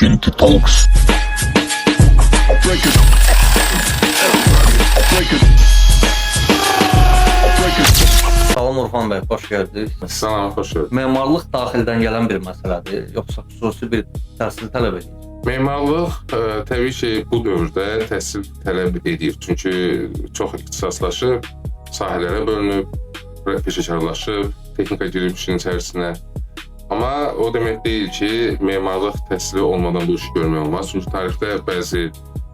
Kinky Talks. Salam Orxan bəy, xoş gəldiniz. Salam, xoş gördük. Memarlıq daxildən gələn bir məsələdir, yoxsa xüsusi bir təhsil tələb edir? Memarlıq təbii ki, bu dövrdə təhsil tələb edir. Çünki çox ixtisaslaşıb, sahələrə bölünüb, peşəkarlaşıb, texnika girib işin içərisinə. Amma o demək deyil ki, memarlıq təhsili olmadan bu işi görmək olmaz. Çünki tarixdə bəzi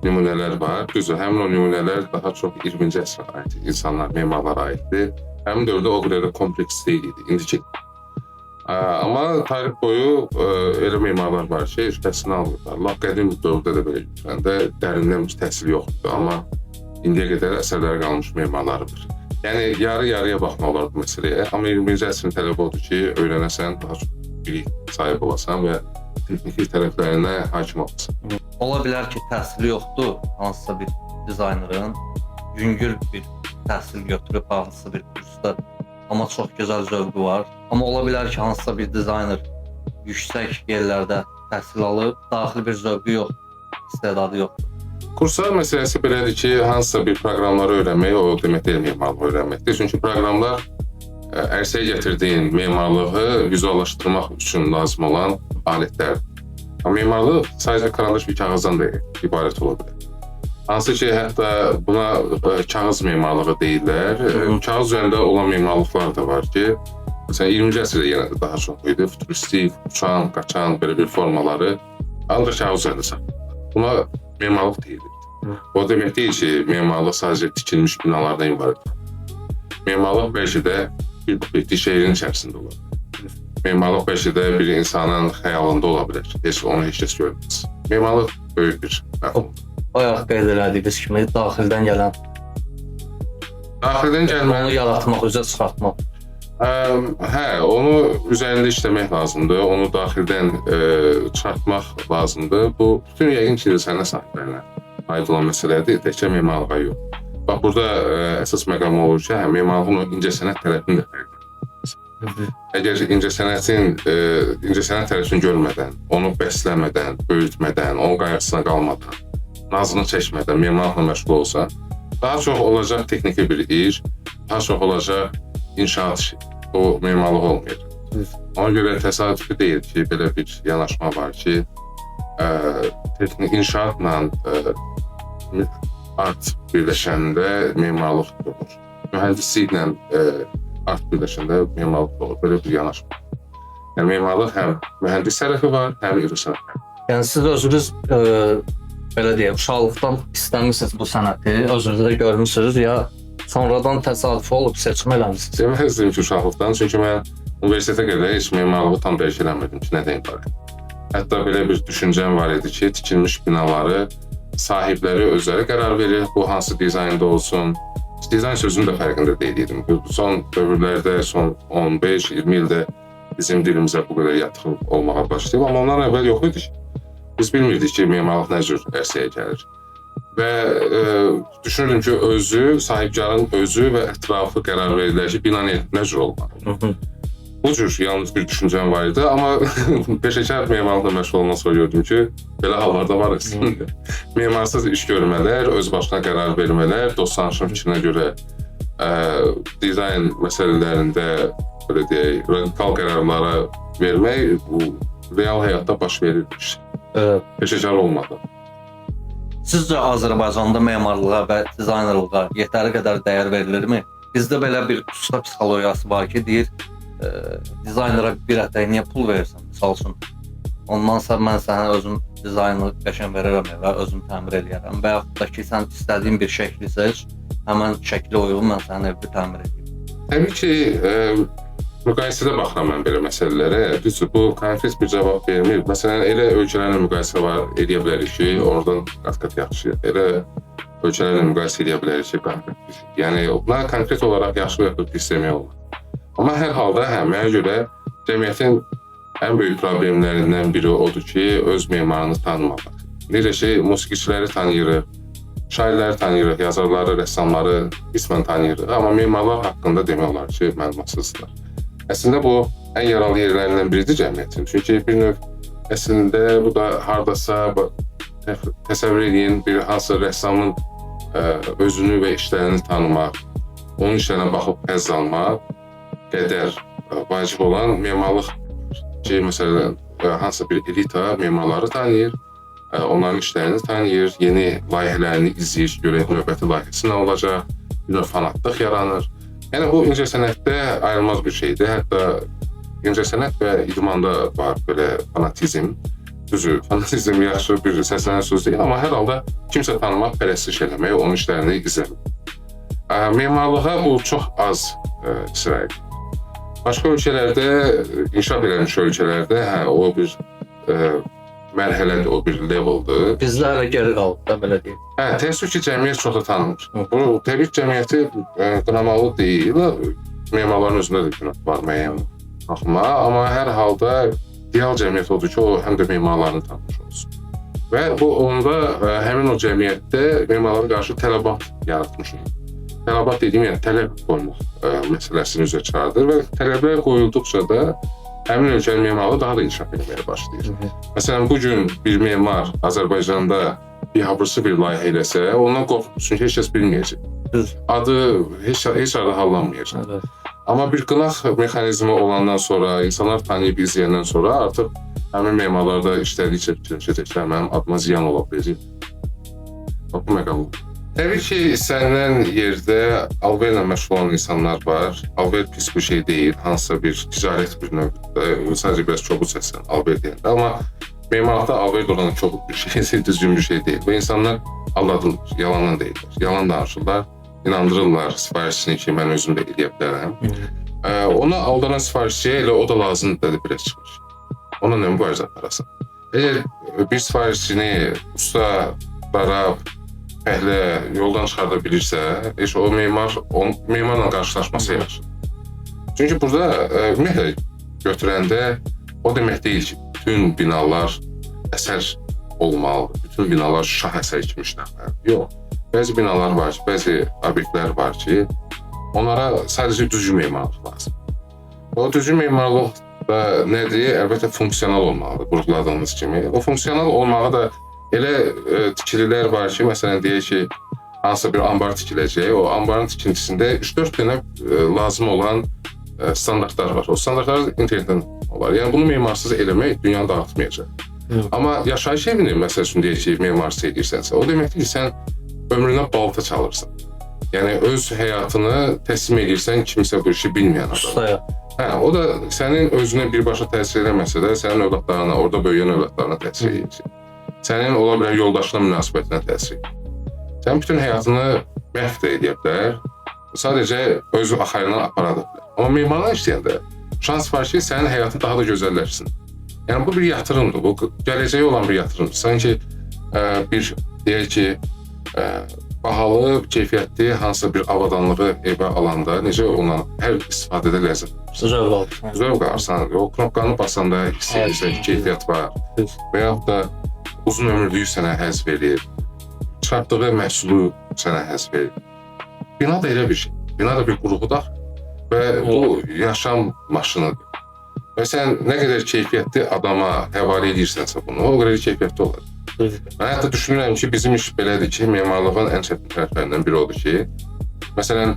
nümunələr var. Düzdür, həmin o nümunələr daha çox 20-ci əsrə aid insanlar, memarlara aiddir. Həmin dövrdə o qədər də kompleks deyil idi, indiki. Amma tarix boyu elə memarlar var ki, təhsilini alırlar. Lap qədim dövrdə də belə götürəndə dərinlənmiş təhsil yoxdur. Amma indiyə qədər əsərləri qalmış memarlardır. Yəni, yarı-yarıya baxmaq olar bu məsələyə. Amma 20-ci əsrin tələbi odur ki, öyrənəsən, daha çox bilik sahib olasan və texniki tərəflərinə hakim olasan. Ola bilər ki, təhsili yoxdur, hansısa bir dizaynerin yüngül bir təhsil götürüb hansısa bir kursda, amma çox gözəl zövqü var. Amma ola bilər ki, hansısa bir dizayner yüksək yerlərdə təhsil alıb, daxili bir zövqü yox, istedadı yoxdur. Kurslar məsələsi belədir ki, hansısa bir proqramları öyrənmək, o demək deyil memarlığı öyrənməkdir. Çünki proqramlar ərsəyə gətirdiyin memarlığı vizuallaşdırmaq üçün lazım olan alətlərdir. Amma memarlıq sadəcə karandaş bir kağızdan da ibarət ola bilər. Hansı ki, hətta buna kağız memarlığı deyirlər. Kağız üzərində olan memarlıqlar da var ki, məsələn, 20-ci əsrdə yenə də daha çox idi. Futuristik, uçan, qaçan belə bir formaları ancaq kağız üzərində saxlayırlar. Buna memarlıq deyilir. O demək deyil ki, memarlıq sadəcə tikilmiş binalardan ibarət. Memarlıq bəlkə də bir şəhərin içərisində olar. Memarlıq bəlkə də bir insanın xəyalında ola bilər. Onu heç kəs görməz. Memarlıq böyük bir məfhumdur. Bayaq qeyd elədiyiniz kimi, daxildən gələn, onu yaratmaq, üzə çıxartmaq. Hə, onu üzərində işləmək lazımdır, onu daxildən çıxartmaq lazımdır. Bu, bütün yəqin ki, sənət sahiblərinə aid olan məsələdir, təkcə memarlığa yox. Bax, burada əsas məqam olur ki, memarlığın o incəsənət tərəfini də fərqlənir. Əgər incəsənət tərəfini görmədən, onu bəsləmədən, böyütmədən, onun qayğısına qalmadan, nazını çəkmədən memarlıqla məşğul olsa, daha çox olacaq texniki bir iş, daha çox olacaq inşaat işi. O memarlıq olmayacaq. Ona görə təsadüfi deyil ki, belə bir yanaşma var ki, inşaatla art birləşəndə memarlıq olur. Mühəndisliklə art birləşəndə memarlıq olur. Belə bir yanaşma. Yəni, memarlıq həm mühəndis tərəfi var, həm incəsənət tərəfi. Yəni, siz özünüz belə deyək, uşaqlıqdan istəmirsiniz bu sənəti, özünüzdə görmüsünüz, ya sonradan təsadüfi olub seçim eləmişsiniz? Deməzdim ki, uşaqlıqdan, çünki mən universitetə qədər heç memarlığı tam dərk eləmirdim ki, nədən ibarət. Hətta belə bir düşüncəm var idi ki, tikilmiş binaları sahibləri özləri qərar verir, bu hansı dizaynda olsun. Dizayn sözünün də fərqində deyildim. Son dövrlərdə, son 15-20 ildə bizim dilimizə bu qədər yatırım olmağa başlayıb, amma ondan əvvəl yox idi ki. Biz bilmirdik ki, memarlıq nə cür ərsəyə gəlir. Və düşünürdüm ki, özü, sahibkarın özü və ətrafı qərar verirlər ki, bina nə cür olmalı. Bu cür yalnız bir düşüncəm var idi, amma peşəkar memarlıqla məşğul olmadan sonra gördüm ki, belə hallarda var əslində. Memarsız iş görmələr, öz başına qərar vermələr, dostlanışın fikrinə görə dizayn məsələlərində belə deyək, radikal qərarlara vermək bu real həyatda baş verirmiş. Peşəkar olmadan. Sizcə Azərbaycanda memarlığa və dizaynerlığa yetəri qədər dəyər verilirmi? Bizdə belə bir usta psixologiyası var ki, deyir, dizaynera bir ətək niyə pul verirsən, misal üçün. Ondansa mən sənə özüm dizaynı qəşən verirəm və özüm təmir eləyərəm. Və yaxud da ki, sən istədiyin bir şəkli seç, həmən şəklə uyğun mən sənin evi təmir edeyim. Təbii ki, müqayisədə baxıram mən belə məsələlərə. Düzdür, bu konkret bir cavab vermir. Məsələn, elə ölkələrlə müqayisə edə bilərik ki, oradan qat-qat yaxşı. Elə ölkələrlə müqayisə edə bilərik ki, konkret. Yəni, bunlar konkret olaraq yaxşı və yaxud pis demək olmaz. Amma hər halda, mənə görə cəmiyyətin ən böyük problemlərindən biri odur ki, öz memarını tanımamaq. Necə ki, musiqiçiləri tanıyırıq, şairləri tanıyırıq, yazarları, rəssamları qismən tanıyırıq. Amma memarlar haqqında demək olar ki, məlumatsızdır. Əslində bu ən yaralı yerlərindən biridir cəmiyyətin. Çünki bir növ Əslində bu da hardasa təsəvvür edin bir hansı rəssamın özünü və işlərini tanımaq, onun işlərinə baxıb həzz almaq qədər vacib olan memarlıq ki, məsələn, hansısa bir elita memarları tanıyır, onların işlərini tanıyır, yeni layihələrini izləyir, görək növbəti layihəsi nə olacaq, bir növ fanatlıq yaranır. Yəni bu incəsənətdə ayrılmaz bir şeydir. Hətta incəsənət və idmanda var belə fanatizm. Düzü, fanatizm yaxşı bir səslənən söz deyil, amma hər halda kimsə tanımaq, pərəstiş eləmək, onun işlərini izləmək. Memarlığa bu çox az sirayət. Başqa ölkələrdə, inkişaf edilmiş ölkələrdə o bir mərhələdir, o bir leveldir. Bizdə hələ geri qalıb da belə deyək. Təəssüf ki, cəmiyyət çox da tanımır. Bu təbii ki, cəmiyyəti qınamalı deyil, memarların özündə də günah var müəyyən baxma, amma hər halda ideal cəmiyyət odur ki, o həm də memarlarını tanımış olsun. Və bu onda həmin o cəmiyyətdə memarlara qarşı tələbat yaratmışıq. Tələbat dediyim, yəni tələb qoymaq məsələsini üzə çıxardır və tələblər qoyulduqca da həmin ölkənin memarlığı daha da inkişaf etməyə başlayır. Məsələn, bugün bir memar Azərbaycanda biabırsı bir layihə eləsə, ondan qorxursun ki, heç kəs bilməyəcək. Adı heç arada hallanmayacaq. Evet. Amma bir qınaq mexanizmi olandan sonra, insanlar tanıyıb izləyəndən sonra artıq həmin memarlarda işlədikcə fikirləşəcəklər, mənim adıma ziyan ola bilər. Bu məqam. Təbii ki, istənilən yerdə alverlə məşğul olan insanlar var. Alver pis bir şey deyil, hansısa bir ticarət bir növdə. Sadəcə biraz kobud səslən alver deyəndə. Amma memarlıqda alver duran kobud bir şey, düzgün bir şey deyil. Və insanlar aldadılır, yalandan deyirlər, yalan danışırlar, inandırırlar sifarişçini ki, mən özüm də eləyə bilərəm. Ona aldanan sifarişçiyə elə o da lazımdır bir çıxır. Ona nə mübarizə aparasan? Əgər bir sifarişçini usta, darab, fəhlə yoldan çıxarda bilirsə, o memarla qarşılaşması yaxşı. Çünki burada ümumiyyətlə götürəndə o demək deyil ki, bütün binalar əsər olmalıdır, bütün binalar şah əsəri kimi işləməlidir. Yox, bəzi binalar var ki, bəzi obyektlər var ki, onlara sadəcə düzgün memarlıq lazım. O düzgün memarlıq da nədir? Əlbəttə funksional olmalıdır, vurğuladığımız kimi. O funksional olmağı da elə tikililər var ki, məsələn deyək ki, hansısa bir ambar tikiləcək, o ambarın tikintisində 3-4 dənə lazım olan standartlar var. O standartlar internetdən olar. Yəni bunu memarsız eləmək dünyanı dağıtmayacaq. Amma yaşayış evini məsəl üçün deyək ki, memarsız edirsənsə, o deməkdir ki, sən ömrünə balta çalırsan. Yəni öz həyatını təslim edirsən kimsə bu işi bilməyən adama. O da sənin özünə birbaşa təsir eləməsə də, sənin övladlarına, orada böyüyən övladlarına təsir edir. Sənin ola bilər yoldaşına münasibətinə təsir edir. Sən bütün həyatını məhv də edə bilər, sadəcə öz axarından apara da bilər. Amma memarla işləyəndə şans var ki, sənin həyatın daha da gözəlləşsin. Yəni bu bir yatırımdır, bu gələcəyə olan bir yatırımdır. Sanki bir, deyək ki, bahalı, keyfiyyətli hansısa bir avadanlığı evə alanda necə ondan hər istifadədə ləzzət alırsan. Zövq alırsan, o knopkanı basanda hiss edirsən ki, keyfiyyət var və yaxud da uzun ömürlüyü sənə həzz verir, çıxartdığı məhsulu sənə həzz verir. Bina da elə bir şey, bina da bir qurğudur və bu yaşam maşınıdır. Və sən nə qədər keyfiyyətli adama həvalə edirsənsə bunu, o qədər keyfiyyətli olur. Mən hətta düşünürəm ki, bizim iş belədir ki, memarlığın ən çətin tərəflərindən biri odur ki, məsələn,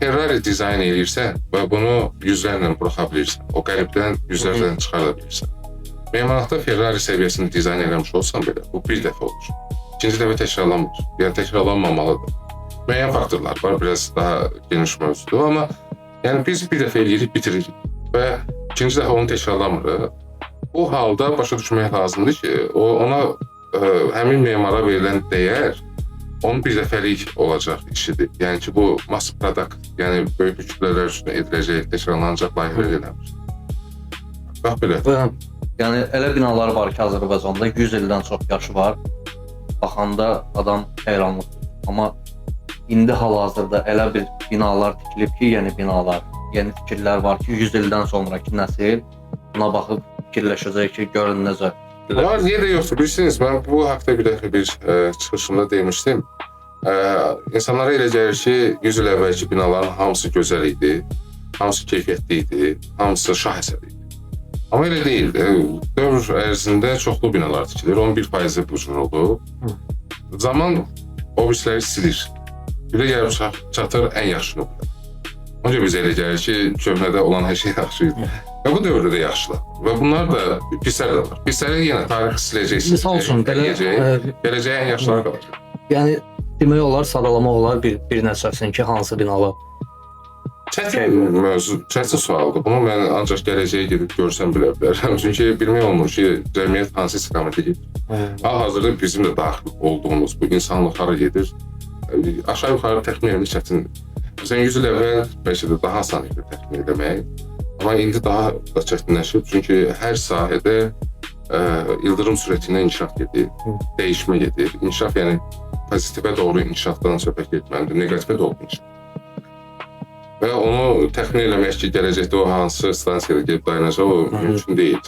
Ferrari dizayn edirsən və bunu yüzlərlə buraxa bilirsən, o qəlibdən yüzlərdən çıxarda bilirsən. Memarlıqda Ferrari səviyyəsində dizayn eləmiş olsan belə, bu bir dəfə olur. İkinci dəfə təkrarlanmır, yəni təkrarlanmamalıdır. Müəyyən faktorlar var, biraz daha geniş mövzudur, amma yəni biz bir dəfə eləyirik, bitiririk və ikinci dəfə onu təkrarlamırıq. Bu halda başa düşmək lazımdır ki, ona həmin memara verilən dəyər onun bir dəfəlik olacaq işidir. Yəni ki, bu mass product, yəni böyük kütlələr üçün ediləcək, təkrarlanacaq layihələr eləmir. Bax belədir. Yəni elə binalar var ki, Azərbaycanda 100 ildən çox yaşı var. Baxanda adam heyranlıq. Amma indi hal-hazırda elə bir binalar tikilib ki, yeni binalar, yeni tikililər var ki, 100 ildən sonraki nəsil buna baxıb fikirləşəcək ki, görün necə. Var, niyə də yoxdur? Bilirsiniz, mən bu haqda bir dəfə bir çıxışımda demişdim. İnsanlara elə gəlir ki, 100 il əvvəlki binaların hamısı gözəl idi, hamısı keyfiyyətli idi, hamısı şah əsəri idi. Amma elə deyildi. Dövr ərzində çoxlu binalar tikilir. 11% bu cür oldu. Zaman o birisləri silir. Bir də gəlib çatır ən yaxşını bilər. Ancaq biz elə gəlir ki, köhnədə olan hər şey yaxşı idi. Və bu dövrdə də yaxşılar. Və bunlar da pislər də var. Pisləri yenə tarix siləcəksiniz. Misal üçün, gələcəyə ən yaxşılar qalacaq. Yəni demək olar, sadalamaq olar bir nəsəsin ki, hansı binalar Çətin mövzu, çətin sualdır. Bunu mən ancaq gələcəyə gedib görsəm bilə bilərəm. Çünki bilmək olmur ki, cəmiyyət hansı istiqamətə gedir. Hal-hazırda bizim də daxil olduğumuz bu insanlıq hara gedir, aşağı-yuxarı təxmin etmək çətindir. Məsələn, 100 il əvvəl bəlkə də daha asan idi təxmin etmək. Amma indi daha da çətinləşib. Çünki hər sahədə ildırım sürəti ilə inkişaf gedir, dəyişmə gedir. İnkişaf yəni pozitivə doğru inkişafdan söhbət getməlidir, neqativə doğru inkişaf. Və onu təxmin eləmək ki, gələcəkdə o hansı stansiyada gedib dayanacaq, o mümkün deyil.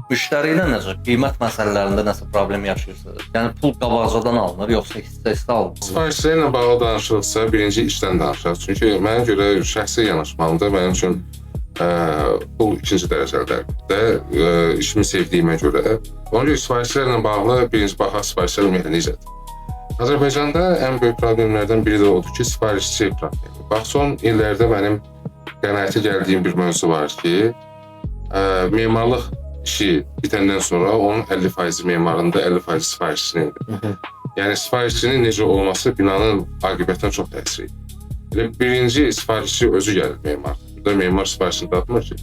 Müştəri ilə necə? Qiymət məsələlərində nəsə problem yaşayırsınız? Yəni pul qabaqcadan alınır, yoxsa hissə-hissə alınır? Sifarişlərlə bağlı danışırıqsa, birinci işdən danışaq. Çünki mənə görə şəxsi yanaşmamda mənim üçün pul ikinci dərəcəlidir. İşimi sevdiyimə görə. Ona görə sifarişlərlə bağlı birinci baxaq sifarişlər ümumiyyətlə necədir? Azərbaycanda ən böyük problemlərdən biri də odur ki, sifarişçi problemi. Bax, son illərdə mənim qənaətə gəldiyim bir mövzu var ki, memarlıq işi bitəndən sonra onun 50% memarında, 50% sifarişçinin idi. Yəni, sifarişçinin necə olması binanın aqibətinə çox təsir edir. Elə birinci sifarişçi özü gəlir memar. Burada memar sifarişini tapmır ki.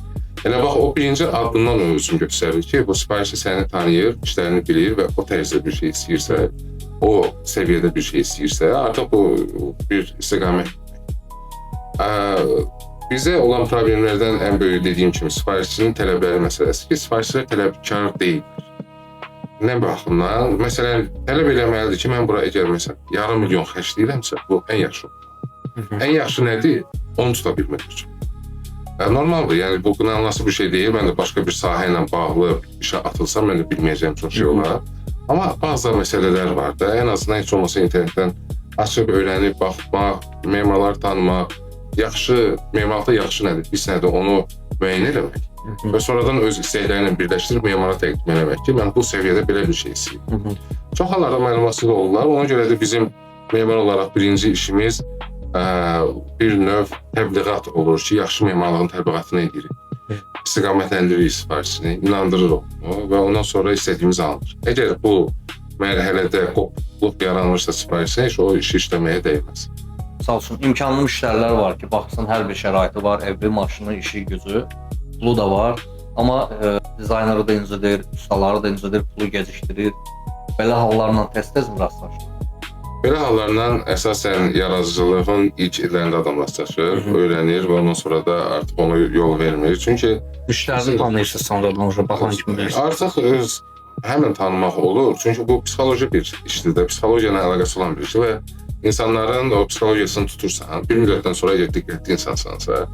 Elə bax, o birinci addımdan özünü göstərir ki, bu sifarişçi səni tanıyır, işlərini bilir və o tərzdə bir şey istəyirsə, o səviyyədə bir şey istəyirsə, artıq bu bir istiqamət. Bizə olan problemlərdən ən böyük dediyim kimi sifarişçinin tələbləri məsələsi ki, sifarişçilər tələbkar deyildir. Nə baxımdan? Məsələn, tələb eləməlidir ki, mən bura əgər məsələn, yarım milyon xərcləyirəmsə, bu ən yaxşı olur. Ən yaxşı nədir? Onu tuta bilmək üçün. Normaldır, yəni bu qınanılası bir şey deyil. Mən də başqa bir sahə ilə bağlı işə atılsam, mən də bilməyəcəyim çox şey olar. Amma bazı məsələlər var da, ən azından heç olmasa internetdən açıb, öyrənib, baxmaq, memarları tanımaq, memarlıqda yaxşı nədir, pis nədir, onu müəyyən eləmək və sonradan öz istəklərlə birləşdirib memara təqdim eləmək ki, mən bu səviyyədə belə bir şey istəyirəm. Çox hallarda məlumatsız olurlar, ona görə də bizim memar olaraq birinci işimiz bir növ təbliğat olur ki, yaxşı memarlığın təbliğatını edirik. İstiqamətləndirir sifarişçini, inandırır onu və ondan sonra istədiyimiz alınır. Əgər bu mərhələdə qopluq yaranırsa sifarişçi, heç o işi işləməyə dəyməz. Misal üçün, imkanlı müştərilər var ki, baxsın hər bir şəraiti var, evi, maşını, işi, gücü, pulu da var. Amma dizayneri də incidir, ustaları da incidir, pulu gecikdirir. Belə hallarla tez-tez mi rastlaşır? Belə hallarla əsasən yaradıcılığın ilk illərində adam rastlaşır, öyrənir və ondan sonra da artıq ona yol vermir. Çünki müştərini tanıyırsınız sonradan, baxan kimi bilirsiniz. Artıq öz həmin tanımaq olur. Çünki bu psixoloji bir işdir də, psixologiya ilə əlaqəsi olan bir işdir və insanların o psixologiyasını tutursan, bir müddətdən sonra əgər diqqətli insansansa,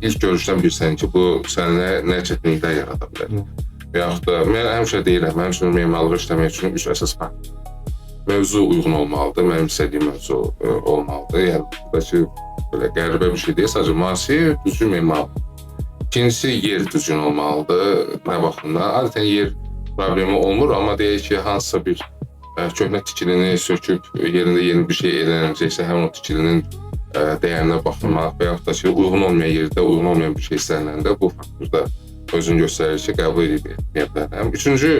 ilk görüşdən bilirsən ki, bu sənə nə çətinliklər yarada bilər. Və yaxud da, mən həmişə deyirəm, mənim üçün memarlıq işləmək üçün 3 əsas faktor. Mövzu uyğun olmalıdır, mənim istədiyim mövzu olmalıdır. Yəni, buradakı belə qəribə bir şey deyil, sadəcə müasir, düzgün memarlıq. İkincisi, yer düzgün olmalıdır, nə baxımdan. Adətən yer problemi olmur, amma deyək ki, hansısa bir köhnə tikilini söküb, yerində yeni bir şey elənəcəksə, həmin o tikilinin dəyərinə baxmaq və yaxud da ki, uyğun olmayan yerdə, uyğun olmayan bir şey istəniləndə bu faktorda özünü göstərir ki, qəbul edib bilərəm. Üçüncü,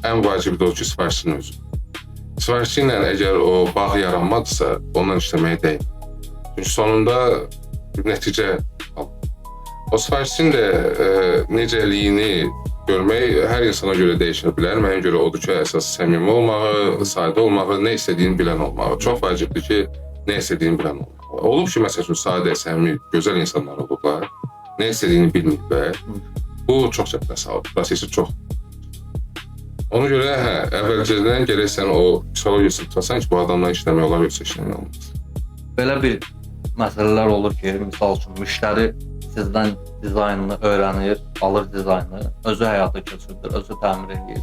ən vacib də o ki, sifarişçinin özü. Sifarişçi ilə əgər o bağ yaranmadısa, ondan işləməyə dəyir. Çünki sonunda bir nəticə alır. O sifarişçinin də necəliyini görmək hər insana görə dəyişə bilər. Mənə görə odur ki, əsas səmimi olmağı, sadə olmağı, nə istədiyini bilən olmağı. Çox vacibdir ki, nə istədiyini bilən olmağı. Olub ki, məsəl üçün, sadə, səmimi, gözəl insanlar olublar, nə istədiyini bilməyiblər. Bu çox çətinə salır, prosesi çox. Ona görə, əvvəlcədən gərək sən o psixologiyasını tutasan ki, bu adamla işləmək olar, yoxsa işləmək olmaz. Belə bir məsələlər olur ki, misal üçün, müştəri sizdən dizaynını öyrənir, alır dizaynı, özü həyata keçirdir, özü təmir edir,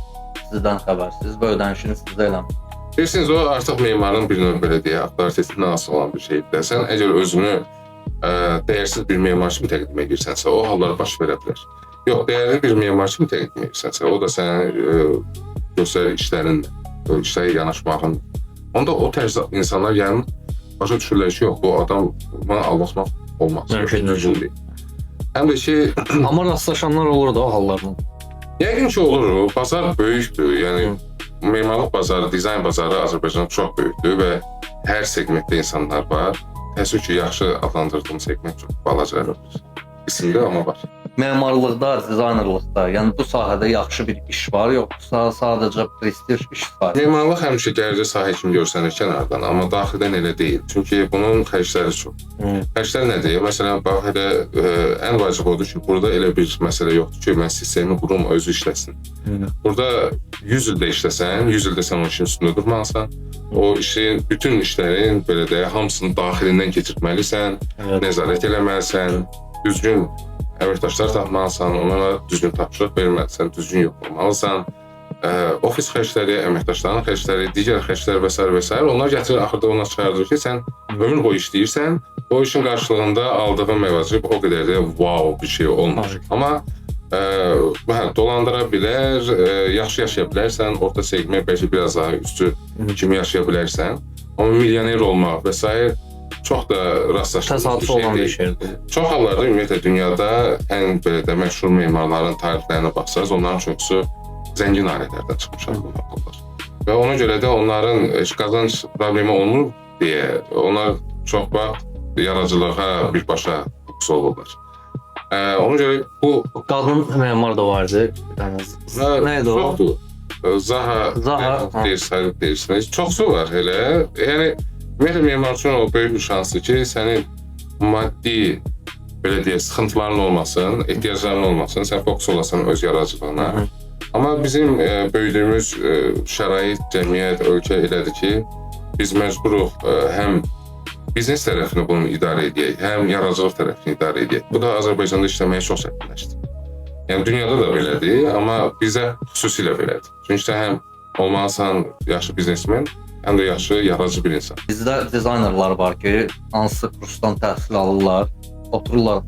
sizdən xəbərsiz və ödənişini sizə eləmir. Bilirsiniz, o artıq memarın bir növ belə deyə, avtoritetindən asılı olan bir şeydir. Sən əgər özünü dəyərsiz bir memar kimi təqdim edirsənsə, o hallar baş verə bilər. Yox, dəyərli bir memar kimi təqdim edirsənsə, o da sənin göstərir işlərin, işlərə yanaşmağın. Onda o tərzdə insanlar gəlin başa düşürlər ki, yox, bu adam bana aldatmaq olmaz. Mümkün deyil. Həm də ki, Amma rastlaşanlar olur da o hallarla. yəqin ki olur, bazar böyükdür. Yəni memarlıq bazarı, dizayn bazarı Azərbaycanda çox böyükdür və hər segmentdə insanlar var. Təəssüf ki, yaxşı adlandırdığım segment çox balaca qismdə, amma var. Memarlıqda, dizaynerlıqda, yəni bu sahədə yaxşı bir iş var, yoxsa sadəcə prestij iş var? Memarlıq həmişə gələcək sahə kimi görsənir kənardan, amma daxildən elə deyil. Çünki bunun xərcləri çox. Xərclər nədir? Məsələn, bax elə ən vacib odur ki, burada elə bir məsələ yoxdur ki, mən sistemi qurum özü işləsin. Burada 100 ildə işləsən, 100 ildə sən o işin üstündə durmalısan. O işin, bütün işlərin belə də hamısını daxilindən keçirməlisən, nəzarət eləməlisən, düzgün əməkdaşlar tapmalısan, onlara düzgün tapşırıq verməlisən, düzgün yoxlamalısan. Ofis xərcləri, əməkdaşların xərcləri, digər xərclər və s. onlar gətirir, axırda ona çıxardır ki, sən ömür boyu işləyirsən, o işin qarşılığında aldığın məvacib o qədər də wow bir şey olmur. Amma dolandıra bilər, yaxşı yaşaya bilərsən, orta segment bəlkə biraz daha üstü kimi yaşaya bilərsən. Amma milyoner olmaq və s. çox da rastlaşdığımız Təsadüf olan bir şeydir. Çox hallarda ümumiyyətlə dünyada ən belə də məşhur memarların tarixlərinə baxsaq, onların çoxusu zəngin ailələrdən çıxmışlar bunlar. Və ona görə də onların qazanc problemi olmur deyə onlar çox vaxt yaradıcılığa birbaşa fokus olurlar. Ona görə bu Qadın memar da vardı. Nə idi o? Çoxdur. Zaha deyirsiniz. Çoxsu var elə. Yəni ümumiyyətlə memar üçün o böyük bir şansdır ki, sənin maddi belə deyək, sıxıntıların olmasın, ehtiyacların olmasın, sən fokus olasan öz yaradıcılığına. Amma bizim böyüdüyümüz şərait, cəmiyyət, ölkə elədir ki, biz məcburuq həm biznes tərəfini bunu idarə edək, həm yaradıcılıq tərəfini idarə edək. Bu da Azərbaycanda işləməyə çox çətinləşdi. Yəni dünyada da belədir, amma bizə xüsusilə belədir. Çünki sən həm olmalısan yaxşı biznesmen, həm də yaxşı yaradıcı bir insan. Bizdə dizaynerlar var ki, hansısa kursdan təhsil alırlar, otururlar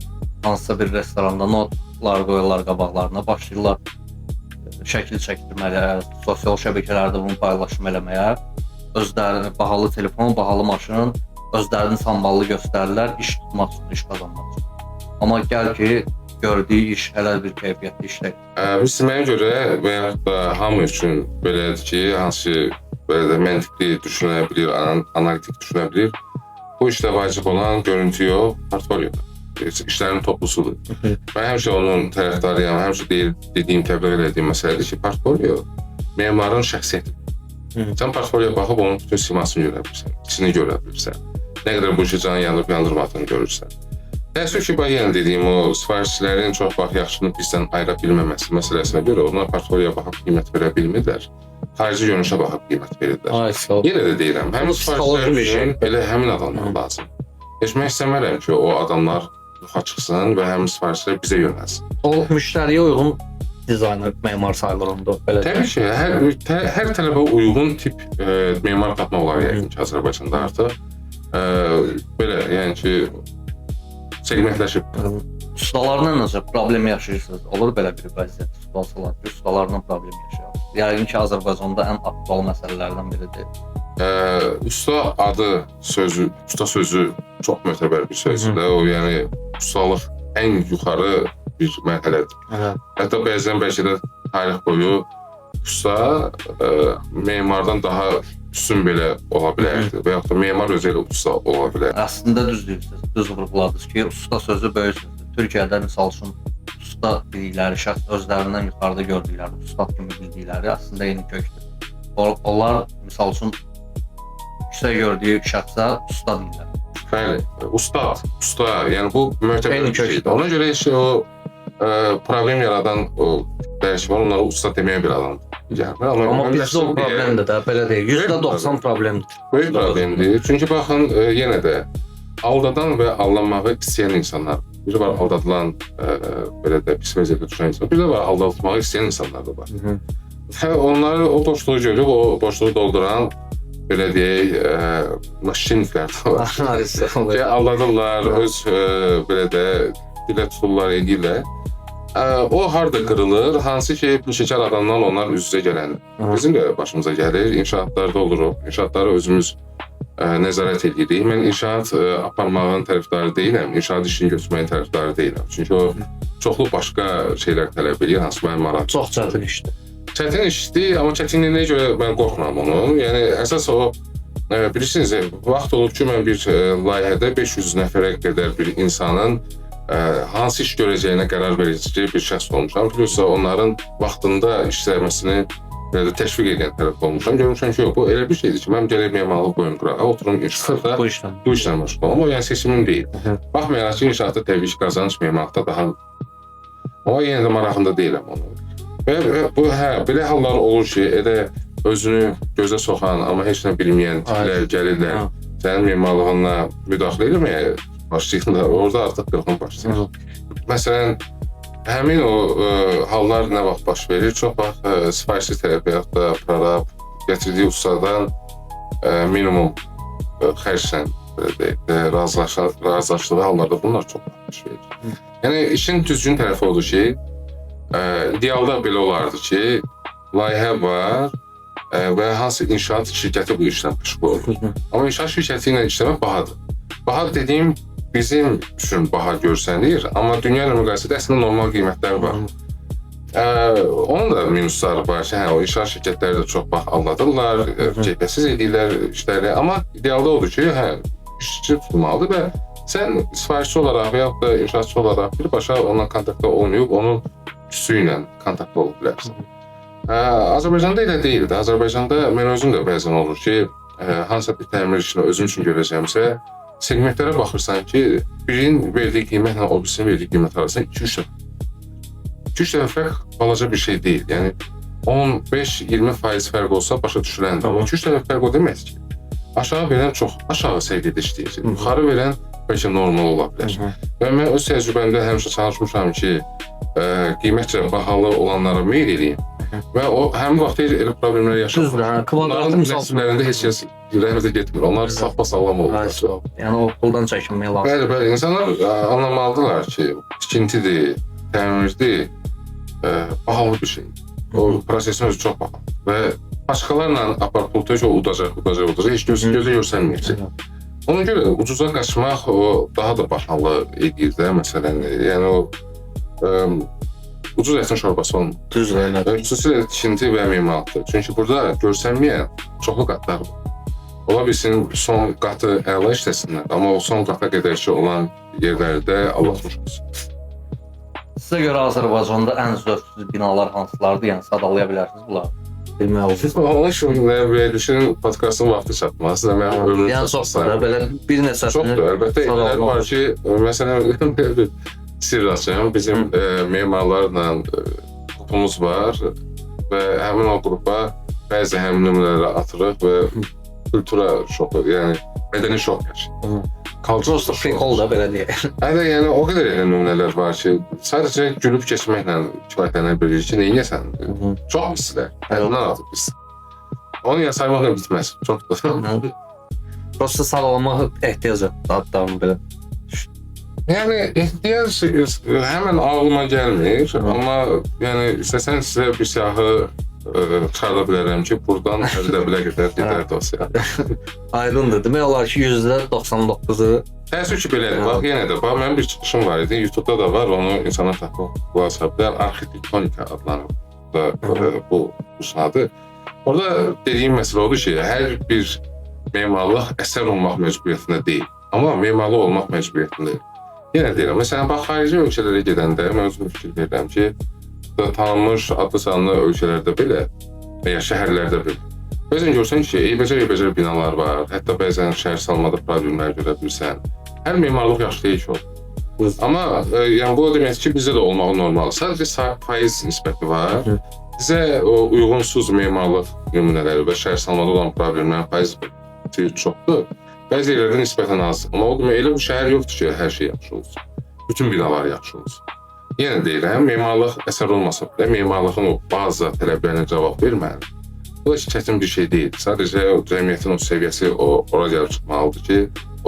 hansısa bir restoranda notlar qoyurlar qabaqlarına, başlayırlar şəkil çəkdirməyə, sosial şəbəkələrdə bunu paylaşım eləməyə, özlərini bahalı telefon, bahalı maşın, özlərini samballı göstərirlər, iş tutmaq üçün, iş qazanmaq üçün. Amma gəl ki, gördüyü iş hələ bir keyfiyyətli iş deyil. Mənə görə və yaxud da hamı üçün belədir ki, hansı belə də məntiqli düşünə bilir, analitik düşünə bilir. Bu işdə vacib olan görüntü yox, portfolyodur. İşlərin toplusudur. Mən həmişə onun tərəfdarıyam, həmişə dediyim, təbliğ elədiyim məsələdir ki, portfolyo memarın şəxsiyyətidir. Sən portfolyoya baxıb onun bütün simasını görə bilirsən, içini görə bilirsən. Nə qədər bu işi canı yanıb yandırmadığını görürsən. Təəssüf ki, yenə dediyim o sifarişçilərin çox vaxt yaxşını pisdən ayıra bilməməsi məsələsinə görə onlar portfolyoya baxıb qiymət verə bilmirlər. Xarici görünüşə baxıb qiymət verirlər. Yenə də deyirəm, həmin sifarişçilər üçün elə həmin adamlar lazım. Keçmək istəmərəm ki, o adamlar yoxa çıxsın və həmin sifarişçilər bizə yönəlsin. O müştəriyə uyğun dizayner, memar sayılır onda, belə Təbii ki, hər tələbə uyğun tip memar tapmaq olar yəqin ki, Azərbaycanda artıq. Belə, yəni ki, segmentləşib. Ustalarla necə problem yaşayırsınız? Olur belə bir vəziyyət, ustalarla problem yaşayırsınız. Yəqin ki, Azərbaycanda ən aktual məsələlərdən biridir. Usta adı sözü, usta sözü çox mötəbər bir sözdür. O, yəni, ustalıq ən yuxarı bir mərhələdir. Hətta bəzən bəlkə də tarix boyu usta memardan daha üstün belə ola bilərdi və yaxud da memar özü elə usta ola bilər. Əslində düz deyirsiniz, düz vurğuladınız ki, usta sözü böyük sözdür. Türkiyədə misal üçün usta bildikləri şəxs özlərindən yuxarıda gördükləri, ustad kimi bildikləri əslində yeni kökdür. Onlar misal üçün yüksək gördüyü şəxsə usta deyirlər. Bəli, usta, yəni bu mötəbər bir şeydir. Ona görə işte o problem yaradan o dəyişik var, onlara usta deməyə bir adam gəlmir. Amma bizdə o problemdir də, belə deyil. %90 problemdir. Böyük problemdir. Çünki baxın, yenə də aldadan və aldanmağı istəyən insanlar. Biri var aldadılan, belə də pis vəziyyətdə düşən insanlar. Bir də var aldadılmağı istəyən insanlar da var. Onları o boşluğu görüb, o boşluğu dolduran belə deyək, maşinliklər də var. Aldadırlar, öz belə də dilə tuturlar, edirlər. O harda qırılır, hansı ki peşəkar adamdan onlar üz-üzə gələndir. Bizim də başımıza gəlir, inşaatlarda oluruq, inşaatları özümüz nəzarət edirik. Mən inşaat aparmağın tərəfdarı deyiləm, inşaat işini götürməyin tərəfdarı deyiləm. Çünki o çoxlu başqa şeylər tələb edir, hansı mənim maraq. Çox çətin işdir. Çətin işdir, amma çətinliyinə görə mən qorxmuram onun. Yəni əsas o bilirsiniz, vaxt olub ki, mən bir layihədə 500 nəfərə qədər bir insanın hansı iş görəcəyinə qərar verici bir şəxs olmuşam. Plus onların vaxtında işləməsini təşviq edən tərəf olmuşam. Görmüşəm ki, bu elə bir şeydir ki, mən gəlib memarlıq boyun qurağa, oturum inşaatda bu işlə məşğul olum. O yəni seçimim deyil. Baxmayaraq ki, inşaatda təbii ki, qazanc memarlıqda daha... Amma yenə də marağında deyiləm onu. Və bu, belə hallar olur ki, elə özünü gözə soxan, amma heç nə bilməyən tiplər gəlirlər, sənin memarlığına müdaxilə eləməyə başlayırlar, orada artıq qırğın başlayır. Məsələn, həmin o hallar nə vaxt baş verir? Çox vaxt sifarişli tələb da prorab gətirdiyi ustadan minimum xərclə razılaşdığı hallarda bunlar çox baş verir. Yəni, işin düzgün tərəfi odur ki, idealda belə olardı ki, layihə var və hansı inşaat şirkəti bu işlə məşğul olur. Amma inşaat şirkəti ilə işləmək bahadır. Bahadır dediyim, bizim üçün baha görsənir, amma dünya ilə müqayisədə əslində normal qiymətlər var. Onun da minusları var ki, o inşaat şirkətləri də çox bax aldadırlar, keyfiyyətsiz edirlər işləri, amma idealda odur ki, işçi tutulmalıdır və sən sifarişçi olaraq və yaxud da inşaatçı olaraq birbaşa onunla kontaktda olmayıb, onun üstü ilə kontaktda olub bilərsən. Azərbaycanda elə deyildi. Azərbaycanda mən özüm də bəzən olur ki, hansısa bir təmir işini özüm üçün görəcəmsə, segmentlərə baxırsan ki, birinin verdiyi qiymətlə o birisinin verdiyi qiymət arasında 2-3 dəfə. 2-3 dəfə fərq balaca bir şey deyil. Yəni 15-20% fərq olsa başa düşüləndir. Amma 2-3 dəfə fərq o deməkdir ki, aşağı verən çox aşağı səviyyədə işləyir. Yuxarı verən bəlkə normal ola bilər. Və mən öz təcrübəmdə həmişə çalışmışam ki, qiymətcə bahalı olanlara meyl edeyim. Və o həmin vaxt elə problemlər yaşamır. Onların nəsillərində heç kəs ürəyimizdə getmir. Onlar sağlam olur. Yəni o puldan çəkinmək lazım. Bəli, insanlar anlamalıdırlar ki, tikintidir, təmirdir, bahalı bir şey. O prosesin özü çox bahalı. Və başqalarla apar-pulta ki, o udacaq, heç gözə görsənməyəcək. Ona görə ucuza qaçmaq o daha da bahalı edir də, məsələn. Yəni o ucuz ətin şorbası olmur. Düzdür, elədir. Xüsusilə tikinti və memarlıqdır. Çünki burada görsənməyən çoxlu qatlar var. Ola bilsin, son qatı əla işləsinlər, amma o son qata qədərki olan yerlərdə alışmış olsun. Sizə görə Azərbaycanda ən zövqsüz binalar hansılardır? Yəni sadalaya bilərsiniz bunları? Bilmək olur. Onun üçün verilişin podkastın vaxtı çatmaz. Yəni çoxdur da, belə bir neçəsini çoxdur, əlbəttə. Elələr var ki, məsələn, sirr açayım, bizim memarlarla qrupumuz var və həmin o qrupa bəzi həmin nümunələri atırıq və kultura şoku, yəni mədəni şok yaşayır. Prosta prikol da belə deyək. Yəni o qədər elə nümunələr var ki, sadəcə gülüb keçməklə kifayətlənə bilir ki, neynəsən? Çox pislər, əlindən atıb pis. Onu saymaqla bitməz, çoxdur. Prosta sağlamaq ehtiyac adamı belə. Yəni ehtiyac həmən ağlıma gəlmir, amma yəni istəsən sizə bir siyahı çıxarda bilərəm ki, buradan 50 bilə qədər gedər dosya. Aydındır. Demək olar ki, %99-u... Təəssüf ki, belədir. Bax, yenə də, mənim bir çıxışım var idi, YouTube-da da var, onu insana tapıb qulaq arxitektonika adlanır bu adı. Orada dediyim məsələ odur ki, hər bir memarlıq əsər olmaq məcburiyyətində deyil, amma memarlıq olmaq məcburiyyətindəyir. Yenə deyirəm, məsələn, bax, xarici ölkələrə gedəndə mən özüm fikir verirəm ki, tanınmış adlı sanlı ölkələrdə belə və ya şəhərlərdə belə. Bəzən görsən ki, eybəcər binalar var, hətta bəzən şəhər salmada problemlər görə bilirsən. Hər memarlıq yaxşı deyil ki, o. Amma yəni, bu demək ki, bizdə də olmağı normaldır. Sadəcə faiz nisbəti var. Bizə uyğunsuz memarlıq nümunələri və şəhər salmada olan problemlərin faiz çoxdur. Bəzi yerlərdə nisbətən az. Amma o demək, elə bir şəhər yoxdur ki, hər şey yaxşı olsun. Bütün binalar yaxşı olsun. Yenə deyirəm, memarlıq əsər olmasa belə, memarlığın o bazı tələblərinə cavab verməlidir. Bu da ki, çətin bir şey deyil. Sadəcə o cəmiyyətin o səviyyəsi ora gəlib çıxmalıdır ki,